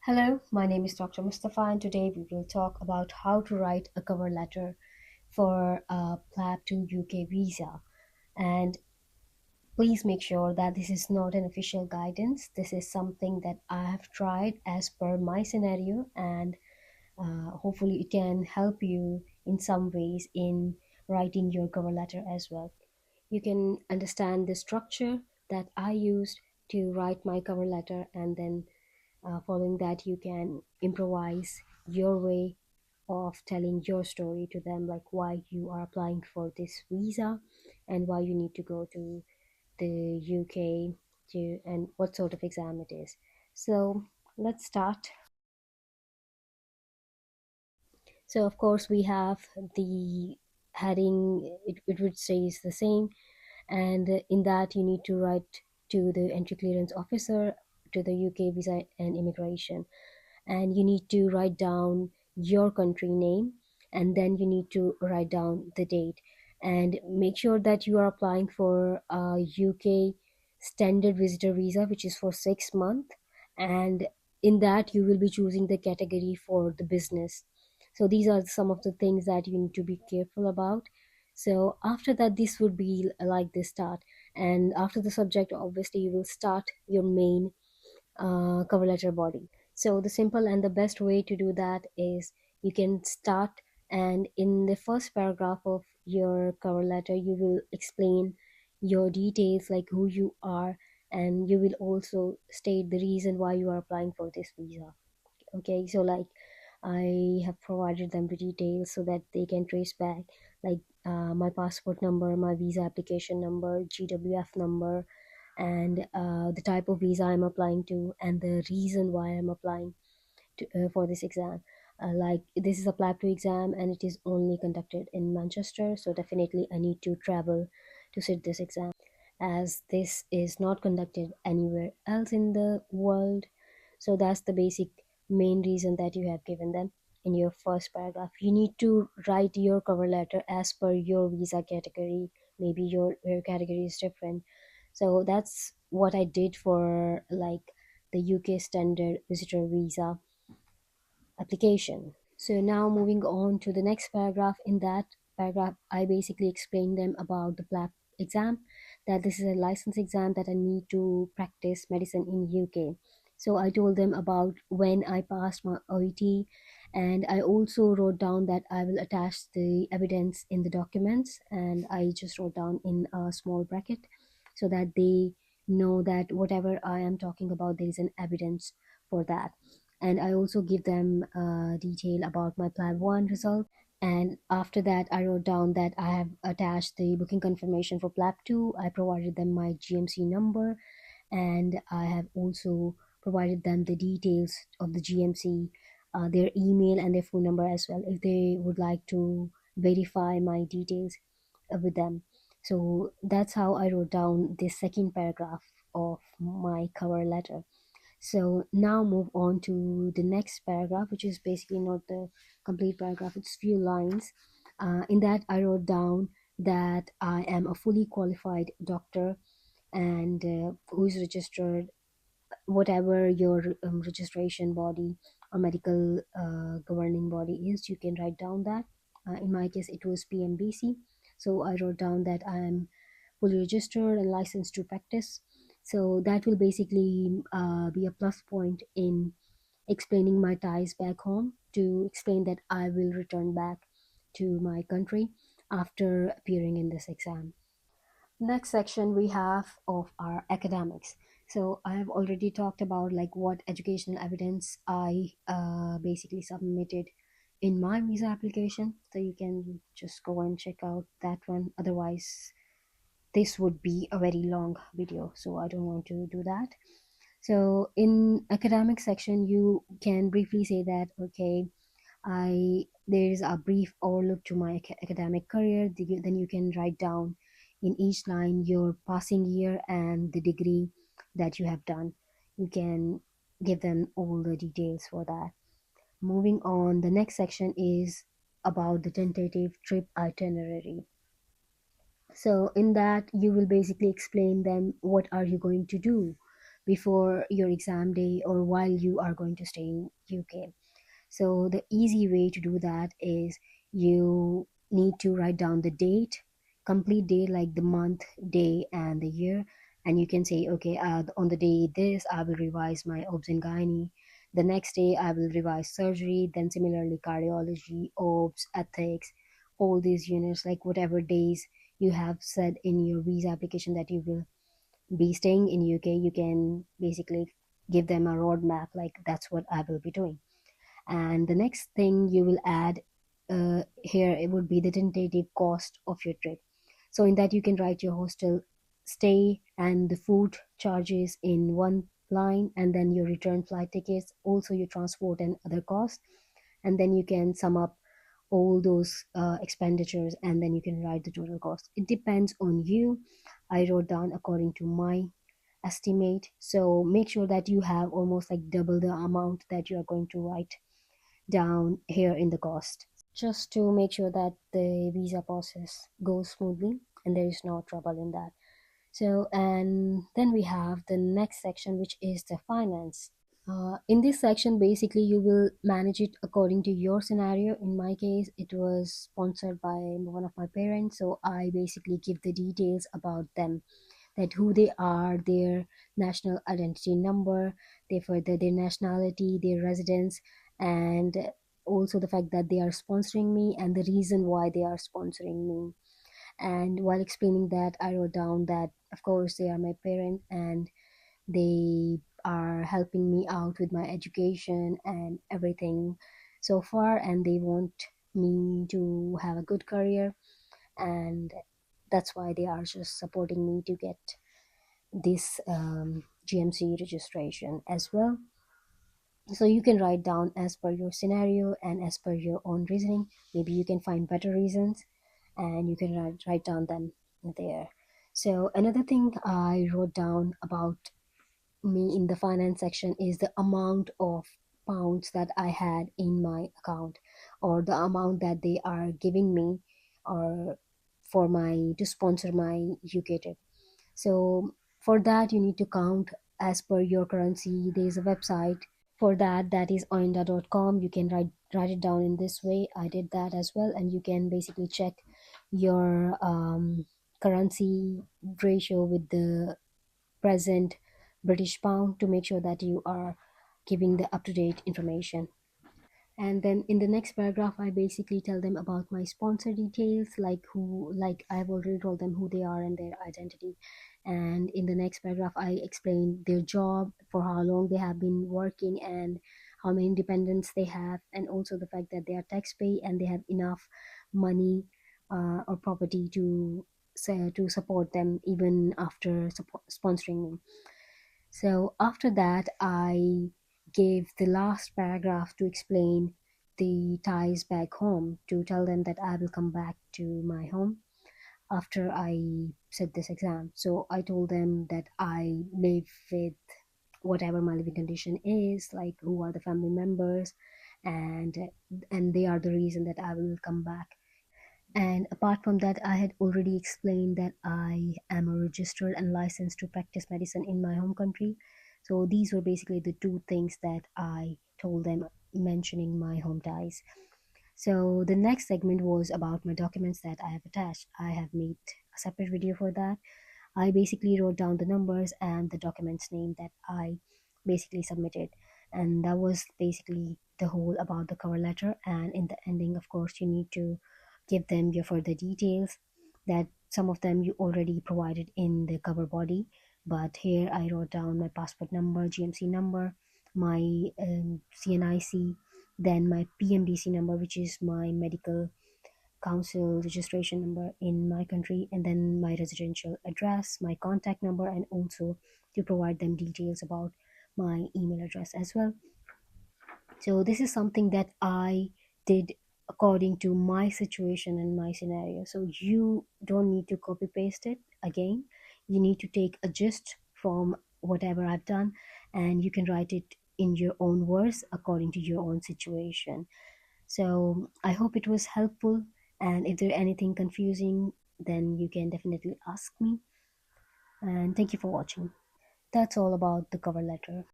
Hello, my name is Dr. Mustafa, and today we will talk about how to write a cover letter for a PLAB to UK visa. And please make sure that this is not an official guidance. This is something that I have tried as per my scenario, and hopefully, it can help you in some ways in writing your cover letter as well. You can understand the structure that I used to write my cover letter, and then following that you can improvise your way of telling your story to them, like why you are applying for this visa and why you need to go to the UK to, and what sort of exam it is. So let's start. So of course we have the heading, it would say is the same, and in that you need to write to the entry clearance officer to the UK visa and immigration, and you need to write down your country name, and then you need to write down the date, and make sure that you are applying for a UK standard visitor visa, which is for 6 months, and in that you will be choosing the category for the business. So these are some of the things that you need to be careful about. So after that, this would be like the start, and after the subject, obviously you will start your main cover letter body. So the simple and the best way to do that is you can start, and in the first paragraph of your cover letter, you will explain your details like who you are, and you will also state the reason why you are applying for this visa. Okay, so like I have provided them the details so that they can trace back, like my passport number, my visa application number, GWF number, and the type of visa I'm applying to, and the reason why I'm applying for this exam. Like this is a PLAB 2 exam, and it is only conducted in Manchester, so definitely I need to travel to sit this exam, as this is not conducted anywhere else in the world. So that's the basic main reason that you have given them in your first paragraph. You need to write your cover letter as per your visa category. Maybe your category is different. So that's what I did for like the UK standard visitor visa application. So now moving on to the next paragraph. In that paragraph, I basically explained them about the PLAB exam, that this is a license exam that I need to practice medicine in UK. So I told them about when I passed my OET, and I also wrote down that I will attach the evidence in the documents, and I just wrote down in a small bracket so that they know that whatever I am talking about, there is an evidence for that. And I also give them detail about my PLAB 1 result. And after that, I wrote down that I have attached the booking confirmation for PLAB 2. I provided them my GMC number, and I have also provided them the details of the GMC, their email and their phone number as well, if they would like to verify my details with them. So that's how I wrote down this second paragraph of my cover letter. So now move on to the next paragraph, which is basically not the complete paragraph, it's few lines. In that, I wrote down that I am a fully qualified doctor, and who is registered, whatever your registration body or medical governing body is, you can write down that. In my case, it was PMBC. So I wrote down that I am fully registered and licensed to practice. So that will basically be a plus point in explaining my ties back home, to explain that I will return back to my country after appearing in this exam. Next section we have of our academics. So I have already talked about like what educational evidence I basically submitted in my visa application. So you can just go and check out that one. Otherwise, this would be a very long video, so I don't want to do that. So in academic section, you can briefly say that, okay, I there is a brief overlook to my academic career. Then you can write down in each line your passing year and the degree that you have done. You can give them all the details for that. Moving on, the next section is about the tentative trip itinerary. So in that, you will basically explain them what are you going to do, before your exam day or while you are going to stay in UK. So the easy way to do that is you need to write down the date, complete date like the month, day, and the year. And you can say, okay, on the day this, I will revise my obs and gynae. The next day, I will revise surgery. Then similarly, cardiology, obs, ethics, all these units, like whatever days you have said in your visa application that you will be staying in UK, you can basically give them a roadmap like that's what I will be doing. And the next thing you will add here, it would be the tentative cost of your trip. So in that you can write your hostel stay and the food charges in one line, and then your return flight tickets, also your transport and other costs. And then you can sum up all those expenditures, and then you can write the total cost. It depends on you. I wrote down according to my estimate, so make sure that you have almost like double the amount that you are going to write down here in the cost, just to make sure that the visa process goes smoothly and there is no trouble in that. So, and then we have the next section, which is the finance. In this section, basically, you will manage it according to your scenario. In my case, it was sponsored by one of my parents, so I basically give the details about them, that who they are, their national identity number, they further their nationality, their residence, and also the fact that they are sponsoring me and the reason why they are sponsoring me. And while explaining that, I wrote down that of course they are my parent and they are helping me out with my education and everything so far, and they want me to have a good career, and that's why they are just supporting me to get this GMC registration as well. So you can write down as per your scenario and as per your own reasoning. Maybe you can find better reasons and you can write down them there. So another thing I wrote down about me in the finance section is the amount of pounds that I had in my account, or the amount that they are giving me, or for my to sponsor my UK trip. So for that you need to count as per your currency. There is a website for that, that is oinda.com. You can write it down in this way. I did that as well, and you can basically check your currency ratio with the present British pound to make sure that you are giving the up-to-date information. And then in the next paragraph, I basically tell them about my sponsor details, like who, like I've already told them who they are and their identity. And in the next paragraph, I explain their job, for how long they have been working, and how many dependents they have, and also the fact that they are tax pay and they have enough money or property to say, to support them even after sponsoring me. So after that, I gave the last paragraph to explain the ties back home, to tell them that I will come back to my home after I set this exam. So I told them that I live with whatever my living condition is, like who are the family members, and and they are the reason that I will come back. And apart from that, I had already explained that I am a registered and licensed to practice medicine in my home country. So these were basically the two things that I told them, mentioning my home ties. So the next segment was about my documents that I have attached. I have made a separate video for that. I basically wrote down the numbers and the documents name that I basically submitted. And that was basically the whole about the cover letter. And in the ending, of course, you need to give them your further details, that some of them you already provided in the cover body. But here I wrote down my passport number, GMC number, my CNIC, then my PMDC number, which is my medical council registration number in my country, and then my residential address, my contact number, and also to provide them details about my email address as well. So this is something that I did according to my situation and my scenario. So you don't need to copy paste it again. You need to take a gist from whatever I've done, and you can write it in your own words according to your own situation. So I hope it was helpful. And if there's anything confusing, then you can definitely ask me. And thank you for watching. That's all about the cover letter.